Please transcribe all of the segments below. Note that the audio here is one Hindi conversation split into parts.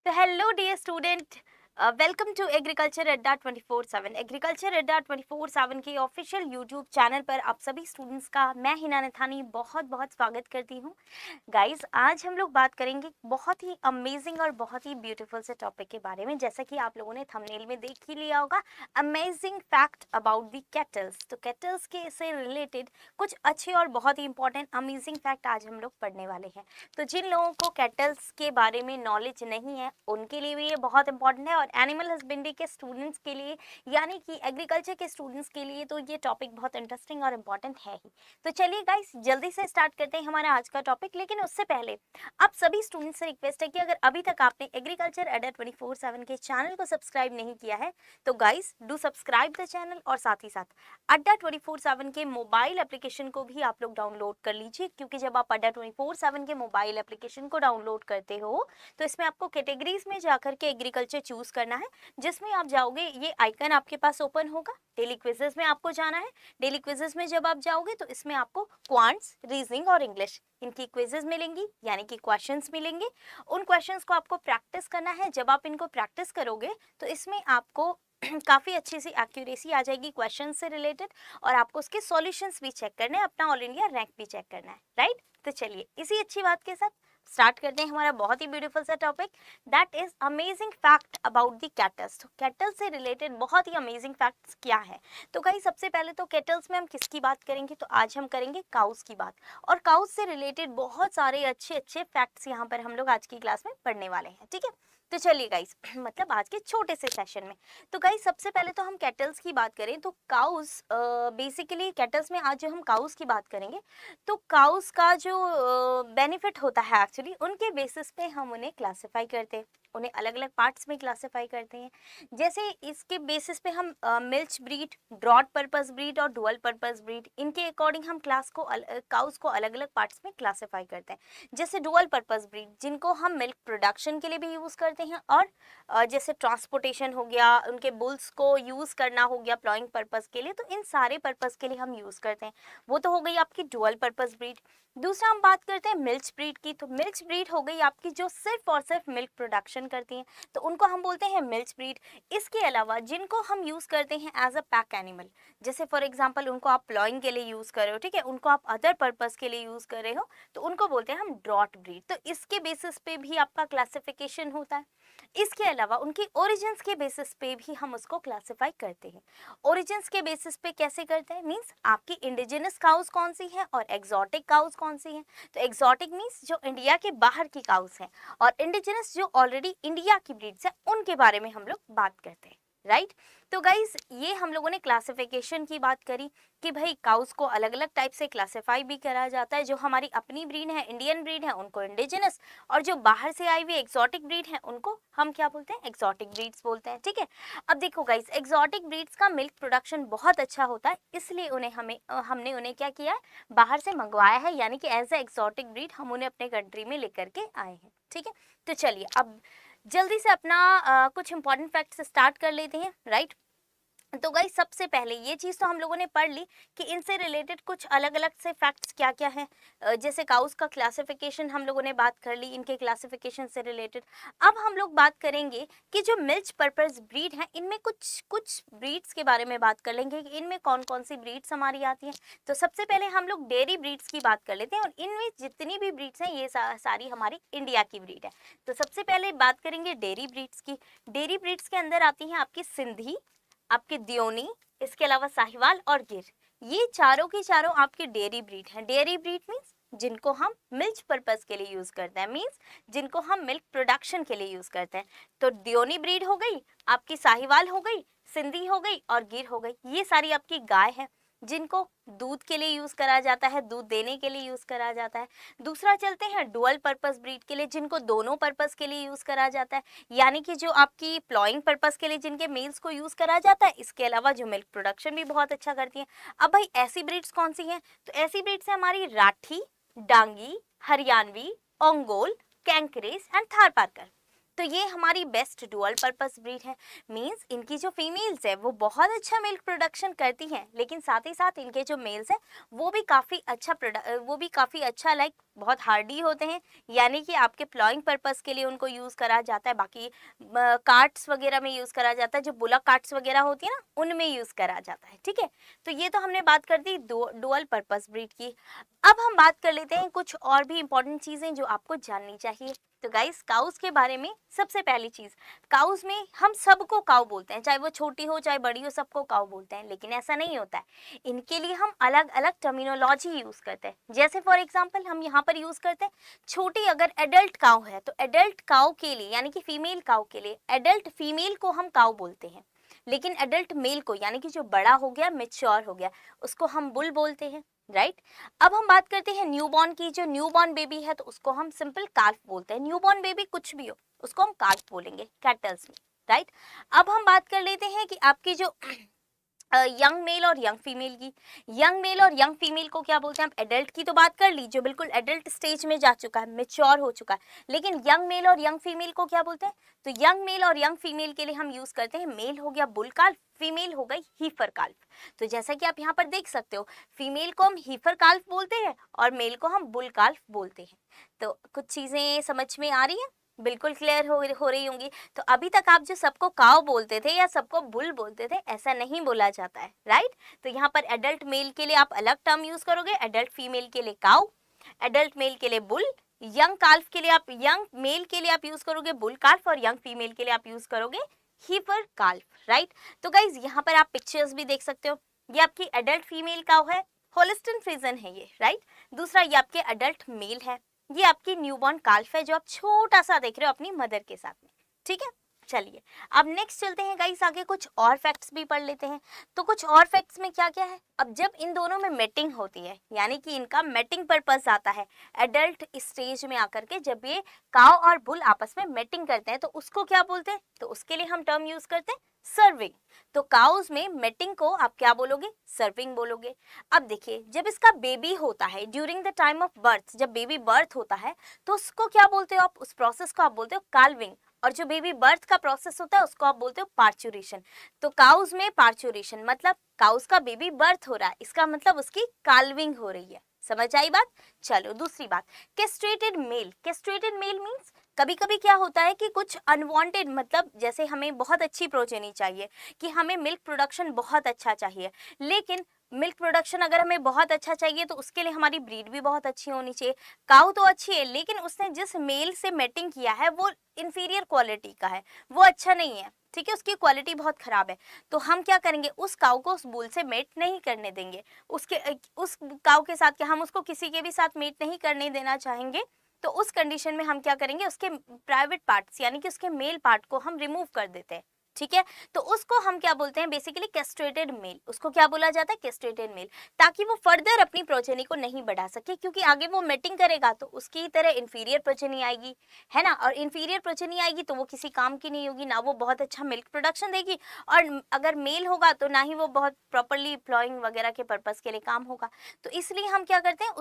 तो hello dear student, welcome to agriculture Adda 24/7। Agriculture Adda 24/7 के ऑफिशियल यूट्यूब चैनल पर आप सभी स्टूडेंट्स का मैं हिना नथानी बहुत बहुत स्वागत करती हूँ। गाइस, आज हम लोग बात करेंगे बहुत ही अमेजिंग और बहुत ही ब्यूटीफुल से टॉपिक के बारे में। जैसा कि आप लोगों ने थंबनेल में देख ही लिया होगा, amazing fact about the kettles. तो कैटल्स के से रिलेटेड कुछ अच्छे और बहुत ही इंपॉर्टेंट अमेजिंग फैक्ट आज हम लोग पढ़ने वाले हैं। तो जिन लोगों को कैटल्स के बारे में नॉलेज नहीं है उनके लिए भी ये बहुत इंपॉर्टेंट है, और एनिमल हस्बेंड्री के स्टूडेंट्स के लिए यानी कि एग्रीकल्चर के स्टूडेंट्स के लिए तो ये टॉपिक बहुत इंटरेस्टिंग और इम्पॉर्टेंट है ही। तो चलिए गाइस, जल्दी से स्टार्ट करते हैं हमारा आज का टॉपिक। लेकिन उससे पहले आप सभी स्टूडेंट्स से रिक्वेस्ट है कि अगर अभी तक आपने एग्रीकल्चर अड्डा 24/7 के चैनल को सब्सक्राइब नहीं किया है तो guys do subscribe the channel, और साथ ही साथ अड्डा 24/7 के मोबाइल एप्लीकेशन को भी आप लोग डाउनलोड कर लीजिए, क्योंकि जब आप अड्डा 24/7 के मोबाइल एप्लीकेशन को डाउनलोड करते हो तो इसमें आपको कैटेगरीज में जाकर के एग्रीकल्चर चूज करना है। जिसमें आप जाओगे ये आइकन आपके पास ओपन होगा, डेली क्विजेस में आपको जाना है। डेली क्विजेस में जब आप जाओगे तो इसमें आपको क्वांट्स, रीजनिंग और इंग्लिश इनकी क्विजेस मिलेंगी, यानी कि क्वेश्चंस मिलेंगे। उन क्वेश्चंस को आपको प्रैक्टिस करना है। जब आप इनको प्रैक्टिस करोगे तो इसमें आपको काफ़ी अच्छी सी एक्यूरेसी आ जाएगी क्वेश्चन से रिलेटेड, और आपको उसके सॉल्यूशंस भी चेक करने हैं, अपना ऑल इंडिया रैंक भी चेक करना है, राइट। तो चलिए इसी अच्छी बात के साथ स्टार्ट करते हैं हमारा बहुत ही ब्यूटीफुल सा topic, that is amazing fact about the kettles. तो कैटल्स से रिलेटेड बहुत ही अमेजिंग फैक्ट्स क्या है। तो गाइस, सबसे पहले तो कैटल्स में हम किसकी बात करेंगे, तो आज हम करेंगे काउस की बात। और काउस से रिलेटेड बहुत सारे अच्छे अच्छे फैक्ट्स यहाँ पर हम लोग आज की क्लास में पढ़ने वाले हैं, ठीक है। तो चलिए गाइस, मतलब आज के छोटे से सेशन में। तो गाइस, सबसे पहले तो हम कैटल्स की बात करें तो काउस, बेसिकली कैटल्स में आज जो हम काउस की बात करेंगे तो काउस का जो बेनिफिट होता है एक्चुअली उनके बेसिस पे हम उन्हें क्लासिफाई करते हैं, उन्हें अलग अलग पार्ट्स में क्लासिफाई करते हैं। जैसे इसके बेसिस पे हम milch breed, broad purpose breed और डुअल पर्पस ब्रीड, इनके अकॉर्डिंग हम काउस को अलग अलग पार्ट्स में क्लासिफाई करते हैं। जैसे डुअल पर्पस ब्रीड जिनको हम मिल्क प्रोडक्शन के लिए भी यूज़ करते हैं, और जैसे ट्रांसपोर्टेशन हो गया, उनके बुल्स को यूज़ करना हो गया प्लॉइंग पर्पस के लिए, तो इन सारे पर्पस के लिए हम यूज़ करते हैं। वो तो हो गई आपकी डुअल पर्पस ब्रीड। दूसरा हम बात करते हैं मिल्च ब्रीड की। तो मिल्च ब्रीड हो गई आपकी जो सिर्फ और सिर्फ मिल्क प्रोडक्शन करती हैं, तो उनको हम बोलते हैं मिल्च ब्रीड। इसके अलावा जिनको हम यूज़ करते हैं एज अ पैक एनिमल, जैसे फॉर एग्जांपल उनको आप प्लॉइंग के लिए यूज़ कर रहे हो, ठीक है, उनको आप अदर पर्पस के लिए यूज़ कर रहे हो, तो उनको बोलते हैं हम ड्रॉट ब्रीड। तो इसके बेसिस पे भी आपका क्लासिफिकेशन होता है। इसके अलावा उनकी ओरिजिन्स के बेसिस पे भी हम उसको क्लासिफाई करते हैं। ओरिजिन्स के बेसिस पे कैसे करते हैं, मीन्स आपकी इंडिजिनस काउस कौन सी है और एग्जॉटिक काउस कौन सी है। तो एग्जॉटिक मीन्स जो इंडिया के बाहर की काउस है, और इंडिजिनस जो ऑलरेडी इंडिया की ब्रीड्स है, उनके बारे में हम लोग बात करते हैं, राइट। तो गाइस, ये हम लोगों ने क्लासिफिकेशन की बात करी कि भाई काउस को अलग अलग टाइप से क्लासिफाई भी करा जाता है। जो हमारी अपनी ब्रीड है, इंडियन ब्रीड है, उनको इंडिजिनस, और जो बाहर से आई हुई एक्सोटिक ब्रीड है उनको हम क्या बोलते हैं, एक्सोटिक ब्रीड्स बोलते हैं, ठीक है। अब देखो गाइस, एक्सोटिक ब्रीड्स का मिल्क प्रोडक्शन बहुत अच्छा होता है, इसलिए उन्हें हमने उन्हें क्या किया है, बाहर से मंगवाया है, यानी कि एज ए एक्सोटिक ब्रीड हम उन्हें अपने कंट्री में लेकर के आए हैं, ठीक है। तो चलिए अब जल्दी से अपना कुछ इंपॉर्टेंट फैक्ट्स स्टार्ट कर लेते हैं, राइट। तो गाइस, सबसे पहले ये चीज़ तो हम लोगों ने पढ़ ली कि इनसे रिलेटेड कुछ अलग अलग से फैक्ट्स क्या क्या हैं। जैसे काउस का क्लासिफिकेशन हम लोगों ने बात कर ली, इनके क्लासिफिकेशन से रिलेटेड। अब हम लोग बात करेंगे कि जो मिल्च पर्पस ब्रीड हैं, इनमें कुछ कुछ ब्रीड्स के बारे में बात कर लेंगे कि इनमें कौन कौन सी ब्रीड्स हमारी आती हैं। तो सबसे पहले हम लोग डेयरी ब्रीड्स की बात कर लेते हैं, और इनमें जितनी भी ब्रीड्स हैं ये सारी हमारी इंडिया की ब्रीड है। तो सबसे पहले बात करेंगे डेयरी ब्रीड्स की। डेयरी ब्रीड्स के अंदर आती हैं आपकी सिंधी, आपकी दियोनी, इसके अलावा साहिवाल और गिर। ये चारों की चारों आपकी डेयरी ब्रीड हैं। डेयरी ब्रीड मीन्स जिनको हम मिल्क पर्पस के लिए यूज करते हैं, मीन्स जिनको हम मिल्क प्रोडक्शन के लिए यूज करते हैं। तो दियोनी ब्रीड हो गई, आपकी साहिवाल हो गई, सिंधी हो गई और गिर हो गई। ये सारी आपकी गाय है जिनको दूध के लिए यूज करा जाता है, दूध देने के लिए यूज करा जाता है। दूसरा चलते हैं डुअल पर्पस ब्रीड के लिए, जिनको दोनों पर्पस के लिए यूज करा जाता है, यानी कि जो आपकी प्लॉइंग पर्पस के लिए जिनके मेल्स को यूज करा जाता है, इसके अलावा जो मिल्क प्रोडक्शन भी बहुत अच्छा करती हैं। अब भाई ऐसी ब्रीड्स कौन सी हैं, तो ऐसी ब्रीड्स है हमारी राठी, डांगी, हरियाणवी, ओंगोल, कैंकरेज एंड थारपारकर। तो ये हमारी बेस्ट डुअल पर्पस ब्रीड है। मींस इनकी जो फीमेल्स है वो बहुत अच्छा मिल्क प्रोडक्शन करती हैं, लेकिन साथ ही साथ इनके जो मेल्स हैं वो भी काफ़ी अच्छा लाइक बहुत हार्डी होते हैं, यानी कि आपके प्लॉइंग पर्पस के लिए उनको यूज़ करा जाता है। बाकी कार्ट्स वगैरह में यूज़ करा जाता है, जो बुलक कार्ट्स वगैरह होती है ना उनमें यूज़ करा जाता है। ठीक है, तो ये तो हमने बात कर दी डुअल पर्पस ब्रीड की। अब हम बात कर लेते हैं कुछ और भी इंपॉर्टेंट चीज़ें जो आपको जाननी चाहिए। तो गाइस, काउस के बारे में सबसे पहली चीज, काउस में हम सबको काउ बोलते हैं, चाहे वो छोटी हो चाहे बड़ी हो, सबको काउ बोलते हैं, लेकिन ऐसा नहीं होता है। इनके लिए हम अलग अलग टर्मिनोलॉजी यूज करते हैं। जैसे फॉर एग्जांपल हम यहाँ पर यूज करते हैं छोटी, अगर एडल्ट काउ है तो एडल्ट काउ के लिए यानी कि फीमेल काउ के लिए एडल्ट फीमेल को हम काउ बोलते हैं, लेकिन एडल्ट मेल को यानी कि जो बड़ा हो गया, मेच्योर हो गया, उसको हम बुल बोलते हैं। राइट, अब हम बात करते हैं न्यूबॉर्न की। जो न्यूबॉर्न बेबी है तो उसको हम सिंपल काल्फ बोलते हैं। न्यूबॉर्न बेबी कुछ भी हो उसको हम काल्फ बोलेंगे कैटल्स में। राइट, अब हम बात कर लेते हैं कि आपकी जो यंग मेल और यंग फीमेल की। यंग मेल और यंग फीमेल को क्या बोलते हैं? हम एडल्ट की तो बात कर ली, जो बिल्कुल एडल्ट स्टेज में जा चुका है, मेच्योर हो चुका है, लेकिन यंग मेल और यंग फीमेल को क्या बोलते हैं? तो यंग मेल और यंग फीमेल के लिए हम यूज करते हैं, मेल हो गया बुल काल्फ, फीमेल हो गई हीफर काल्फ। तो जैसा कि आप यहाँ पर देख सकते हो, फीमेल को हम हीफर काल्फ बोलते हैं और मेल को हम बुल काल्फ बोलते हैं। तो कुछ चीजें समझ में आ रही हैं? बिल्कुल क्लियर हो रही होंगी। तो अभी तक आप जो सबको काव बोलते थे या सबको बुल बोलते थे, ऐसा नहीं बोला जाता है। राइट, तो यहाँ पर एडल्ट मेल के लिए आप अलग टर्म यूज करोगे, एडल्ट फीमेल के लिए काव, एडल्ट मेल के लिए बुल, यंग काल्फ के लिए आप, यंग मेल के लिए आप यूज करोगे बुल काल्फ और यंग फीमेल के लिए आप यूज करोगे हीफर काल्फ। राइट, तो गाइज यहाँ पर आप पिक्चर्स भी देख सकते हो। ये आपकी एडल्ट फीमेल काव है, होलिस्टिन फ्रीजन है ये। राइट, दूसरा ये आपके एडल्ट मेल है, ये आपकी न्यूबॉर्न काल्फ है जो आप छोटा सा देख रहे हो अपनी मदर के साथ में। ठीक है, चलिए अब नेक्स्ट चलते हैं गाइस, आगे कुछ और फैक्ट्स भी पढ़ लेते हैं। तो कुछ और फैक्ट्स में क्या क्या है, अब जब इन दोनों में मेटिंग होती है, यानी कि इनका मेटिंग पर्पस आता है एडल्ट स्टेज में आकर के, जब ये काव और बुल आपस में मेटिंग करते हैं तो उसको क्या बोलते हैं? तो उसके लिए हम टर्म यूज करते हैं सर्विंग। तो काउस में मेटिंग को आप क्या बोलोगे? सर्विंग बोलोगे। अब देखिए, जब इसका बेबी होता है during the time of birth, जब बेबी बर्थ होता है तो उसको क्या बोलते हो आप? उस प्रोसेस को आप बोलते हो काल्विंग, और जो बेबी बर्थ का प्रोसेस होता है उसको आप बोलते हो पार्चुरेशन। तो काउस में पार्चुरेशन मतलब काउस का बेबी बर्थ हो रहा है, इसका मतलब उसकी काल्विंग हो रही है। समझ आई बात? चलो दूसरी बात, castrated mail. Castrated mail means कभी कभी क्या होता है कि कुछ अनवांटेड, मतलब जैसे हमें बहुत अच्छी प्रोजेनी चाहिए, कि हमें मिल्क प्रोडक्शन बहुत अच्छा चाहिए, लेकिन मिल्क प्रोडक्शन अगर हमें बहुत अच्छा चाहिए तो उसके लिए हमारी ब्रीड भी बहुत अच्छी होनी चाहिए। काऊ तो अच्छी है, लेकिन उसने जिस मेल से मेटिंग किया है वो इंफीरियर क्वालिटी का है, वो अच्छा नहीं है। ठीक है, उसकी क्वालिटी बहुत खराब है। तो हम क्या करेंगे, उस काऊ को उस बुल से मेट नहीं करने देंगे। उस काऊ के साथ क्या हम उसको किसी के भी साथ मेट नहीं करने देना चाहेंगे। तो उस कंडीशन में हम क्या करेंगे, उसके प्राइवेट पार्ट्स यानी कि उसके मेल पार्ट को हम रिमूव कर देते हैं। ठीक है, तो उसको हम क्या बोलते हैं? Basically castrated male. उसको क्या बोला जाता है? कैस्ट्रेटेड मेल, ताकि वो फर्दर अपनी प्रोजेनी को नहीं बढ़ा सके, क्योंकि आगे वो मेटिंग करेगा तो उसकी तरह इंफीरियर प्रोजेनी आएगी, है ना। और इंफीरियर प्रोजेनी आएगी तो वो किसी काम की नहीं होगी, ना वो बहुत अच्छा मिल्क प्रोडक्शन देगी, और अगर मेल होगा तो ना ही वो बहुत प्रॉपरली प्लॉइंग वगैरह के पर्पज के लिए काम होगा। तो इसलिए हम क्या करते हैं,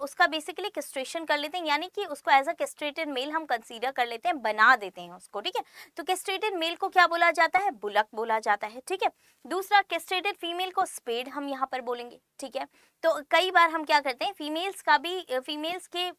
उसका बेसिकली कैस्ट्रेशन कर लेते हैं, यानी कि उसको एज अ कैस्ट्रेटेड मेल हम कंसीडर कर लेते हैं, बना देते हैं उसको। ठीक है, तो कैस्ट्रेटेड मेल को क्या बोला जाता है? बुलक बोला जाता है। ठीक है, दूसरा कैस्ट्रेटेड फीमेल को स्पेड हम यहाँ पर बोलेंगे। ठीक है, तो कई बार हम क्या करते हैं, फीमेल्स के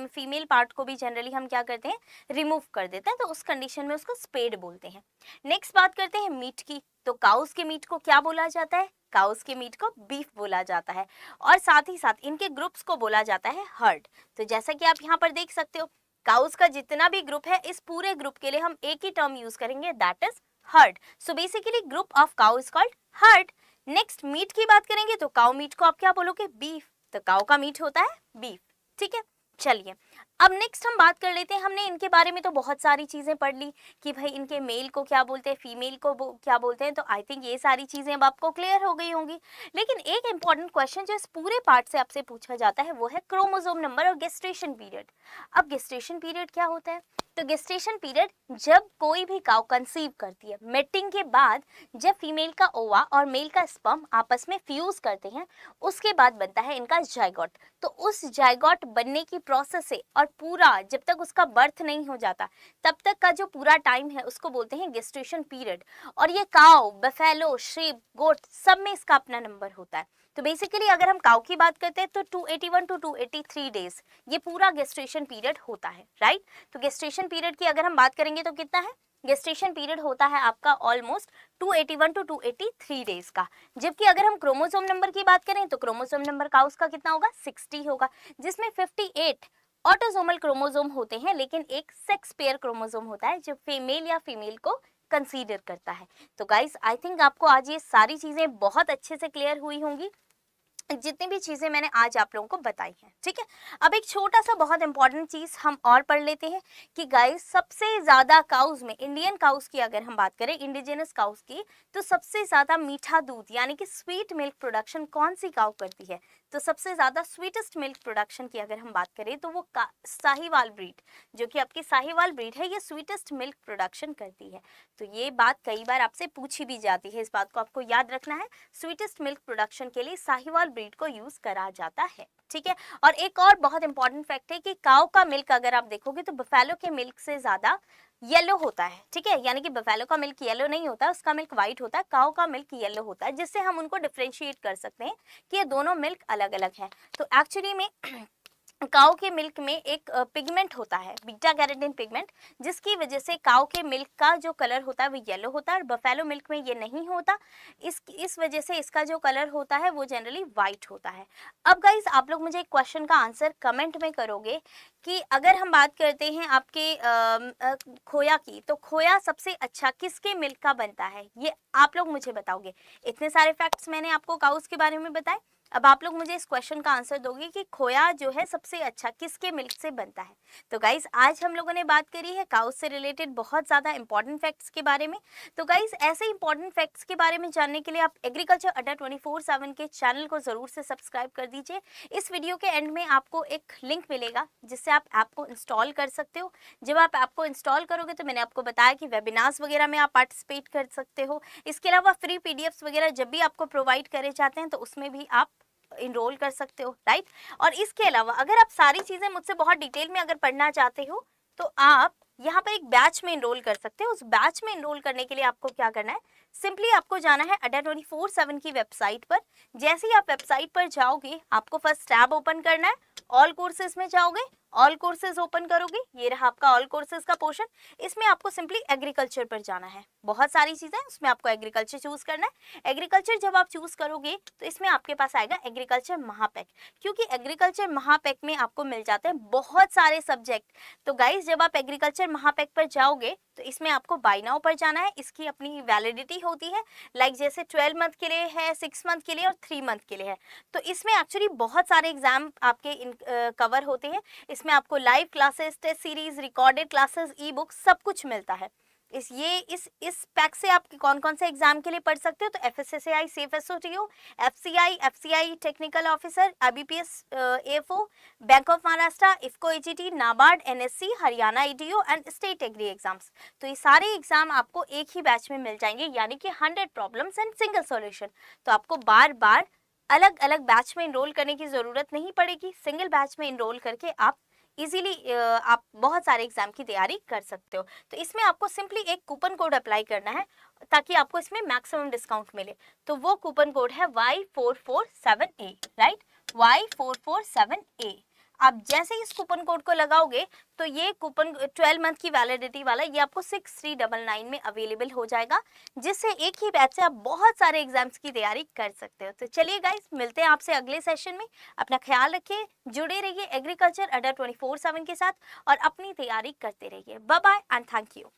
फीमेल पार्ट को भी जनरली हम क्या करते हैं, रिमूव कर देते हैं, तो उस कंडीशन में उसको स्पेड बोलते हैं। नेक्स्ट बात करते हैं मीट की। तो काउस के मीट को क्या बोला जाता है? काउस के मीट को बीफ बोला जाता है, और साथ ही साथ इनके ग्रुप्स को बोला जाता है हर्ड। तो जैसा कि आप यहाँ पर देख सकते हो, काउस का जितना भी ग्रुप है, इस पूरे ग्रुप के लिए हम एक ही टर्म यूज करेंगे, that is herd. So basically group of cow is called herd. Next meat की बात करेंगे तो काउ मीट को आप क्या बोलोगे? बीफ। तो काउ का मीट होता है बीफ। ठीक है, चलिए अब नेक्स्ट हम बात कर लेते हैं। हमने इनके बारे में तो बहुत सारी चीजें पढ़ ली कि भाई इनके मेल को क्या बोलते हैं, फीमेल को क्या बोलते हैं। तो आई थिंक ये सारी चीजें अब आपको क्लियर हो गई होंगी। लेकिन एक इंपॉर्टेंट क्वेश्चन जो इस पूरे पार्ट से आपसे पूछा जाता है वो है क्रोमोसोम नंबर और गेस्टेशन पीरियड। अब गेस्टेशन पीरियड क्या होता है? तो गेस्टेशन पीरियड जब कोई भी काउ कंसीव करती है, मेटिंग के बाद जब फीमेल का ओवा और मेल का स्पर्म आपस में फ्यूज करते हैं, उसके बाद बनता है इनका जाइगोट। तो उस जाइगोट बनने की प्रोसेस से और पूरा जब तक उसका बर्थ नहीं हो जाता तब तक का जो पूरा टाइम है उसको बोलते हैं गेस्टेशन पीरियड। और ये काउ, बफेलो, शीप, गोट सब में इसका अपना नंबर होता है। तो बेसिकली अगर हम काउ की बात करते हैं तो 281 टू 283 डेज ये पूरा गेस्टेशन पीरियड होता है, राइट। तो गेस्टेशन पीरियड की अगर हम बात करेंगे तो कितना है, गेस्टेशन पीरियड होता है आपका ऑलमोस्ट 281 टू 283 डेज का। जबकि अगर हम क्रोमोसोम नंबर की बात करें तो क्रोमोसोम नंबर काउस का कितना होगा, 60 होगा, जिसमें 58 ऑटोसोमल क्रोमोसोम होते हैं, लेकिन एक सेक्स पेयर क्रोमोसोम होता है जो फीमेल या फीमेल को कंसीडर करता है। तो गाइस आई थिंक आपको आज ये सारी चीजें बहुत अच्छे से क्लियर हुई होंगी, जितनी भी चीजें मैंने आज आप लोगों को बताई हैं, ठीक है। अब एक छोटा सा बहुत इंपॉर्टेंट चीज हम और पढ़ लेते हैं कि गाइस सबसे ज्यादा काउस में, इंडियन काउस की अगर हम बात करें, इंडिजिनस काउस की, तो सबसे ज्यादा मीठा दूध यानी कि स्वीट मिल्क प्रोडक्शन कौन सी काउ करती है, तो सबसे ज्यादा स्वीटेस्ट मिल्क प्रोडक्शन की अगर हम बात करें तो वो साहिवाल ब्रीड, जो कि आपकी साहिवाल ब्रीड है, ये स्वीटेस्ट मिल्क प्रोडक्शन करती है। तो ये बात कई बार आपसे पूछी भी जाती है, इस बात को आपको याद रखना है, स्वीटेस्ट मिल्क प्रोडक्शन के लिए साहिवाल ब्रीड को यूज करा जाता है, ठीक है। और एक और बहुत इंपॉर्टेंट फैक्ट है कि काऊ का मिल्क अगर आप देखोगे तो बफेलो के मिल्क से ज्यादा येलो होता है, ठीक है। यानी कि बफेलो का मिल्क येलो नहीं होता, उसका मिल्क व्हाइट होता है, काऊ का मिल्क येलो होता है, जिससे हम उनको डिफरेंशिएट कर सकते हैं कि ये दोनों मिल्क अलग अलग हैं। तो एक्चुअली में काऊ के मिल्क में एक पिगमेंट होता है, बीटा कैरोटीन पिगमेंट, जिसकी वजह से काऊ के मिल्क का जो कलर होता है वो येलो होता है, और बफेलो मिल्क में ये नहीं होता। इस वजह से इसका जो कलर होता है वो जनरली वाइट होता है। अब गाइज आप लोग मुझे एक क्वेश्चन का आंसर कमेंट में करोगे कि अगर हम बात करते हैं आपके खोया की, तो खोया सबसे अच्छा किसके मिल्क का बनता है, ये आप लोग मुझे बताओगे। इतने सारे फैक्ट्स मैंने आपको काउस के बारे में बताए, अब आप लोग मुझे इस क्वेश्चन का आंसर दोगे कि खोया जो है सबसे अच्छा किसके मिल्क से बनता है। तो गाइज आज हम लोगों ने बात करी है काउस से रिलेटेड बहुत ज़्यादा इंपॉर्टेंट फैक्ट्स के बारे में। तो गाइज ऐसे इंपॉर्टेंट फैक्ट्स के बारे में जानने के लिए आप एग्रीकल्चर अड्डा 24/7 के चैनल को ज़रूर से सब्सक्राइब कर दीजिए। इस वीडियो के एंड में आपको एक लिंक मिलेगा जिससे आप ऐप को इंस्टॉल कर सकते हो। जब आप ऐप को इंस्टॉल करोगे तो मैंने आपको बताया कि वेबिनार्स वगैरह में आप पार्टिसिपेट कर सकते हो। इसके अलावा फ्री पीडीएफ्स वगैरह जब भी आपको प्रोवाइड करे जाते हैं तो उसमें भी आप इनरोल कर सकते हो, राइट। और इसके अलावा अगर आप सारी चीजें मुझसे बहुत डिटेल में अगर पढ़ना चाहते हो तो आप यहाँ पर एक बैच में इनरोल कर सकते हो। उस बैच में इनरोल करने के लिए आपको क्या करना है, सिंपली आपको जाना है अड्डा 24/7 की वेबसाइट पर। जैसे ही आप वेबसाइट पर जाओगे आपको फर्स्ट टैब ओपन करना है, ऑल कोर्सेज में जाओगे, ऑल कोर्सेज ओपन करोगे, ये रहा आपका ऑल कोर्सेज का पोर्शन। इसमें आपको सिंपली एग्रीकल्चर पर जाना है, बहुत सारी चीजें उसमें आपको एग्रीकल्चर चूज करना है। एग्रीकल्चर जब आप चूज करोगे तो इसमें आपके पास आएगा एग्रीकल्चर महापैक, क्योंकि एग्रीकल्चर महापैक में आपको मिल जाते हैं बहुत सारे सब्जेक्ट। तो गाइज जब आप एग्रीकल्चर महापैक पर जाओगे तो इसमें आपको बाय नाउ पर जाना है, इसकी अपनी वैलिडिटी होती है, लाइक जैसे 12 मंथ के लिए है, 6 मंथ के लिए और 3 मंथ के लिए है। तो इसमें एक्चुअली बहुत सारे एग्जाम आपके कवर होते हैं। इसमें आपको live classes, test series, recorded classes, e book सब कुछ मिलता है। इस पैक से आप कौन कौन से एग्जाम के लिए पढ़ सकते हो, तो FSSAI सेफ SOTO, FCI technical officer, IBPS AFO, bank of Maharashtra, IFFCO AGT, NABARD, NSC, Haryana EDO and state agri exams. तो ये सारे एग्जाम आपको एक ही बैच में मिल जाएंगे, यानी कि 100 प्रॉब्लम्स एंड सिंगल सॉल्यूशन। तो आपको बार बार अलग अलग बैच में इनरोल करने की जरूरत नहीं पड़ेगी, सिंगल बैच में इनरोल करके आप इजीली आप बहुत सारे एग्जाम की तैयारी कर सकते हो। तो इसमें आपको सिंपली एक कूपन कोड अप्लाई करना है ताकि आपको इसमें मैक्सिमम डिस्काउंट मिले। तो वो कूपन कोड है Y447A, राइट, Y447A। आप जैसे ही इस कूपन कोड को लगाओगे तो ये कूपन 12 मंथ की वैलिडिटी वाला ये आपको 6399 में अवेलेबल हो जाएगा, जिससे एक ही बैच से आप बहुत सारे एग्जाम्स की तैयारी कर सकते हो। तो चलिए गाइस मिलते हैं आपसे अगले सेशन में। अपना ख्याल रखिए, जुड़े रहिए एग्रीकल्चर अड्डा 24/7 के साथ और अपनी तैयारी करते रहिए। Bye bye and thank you.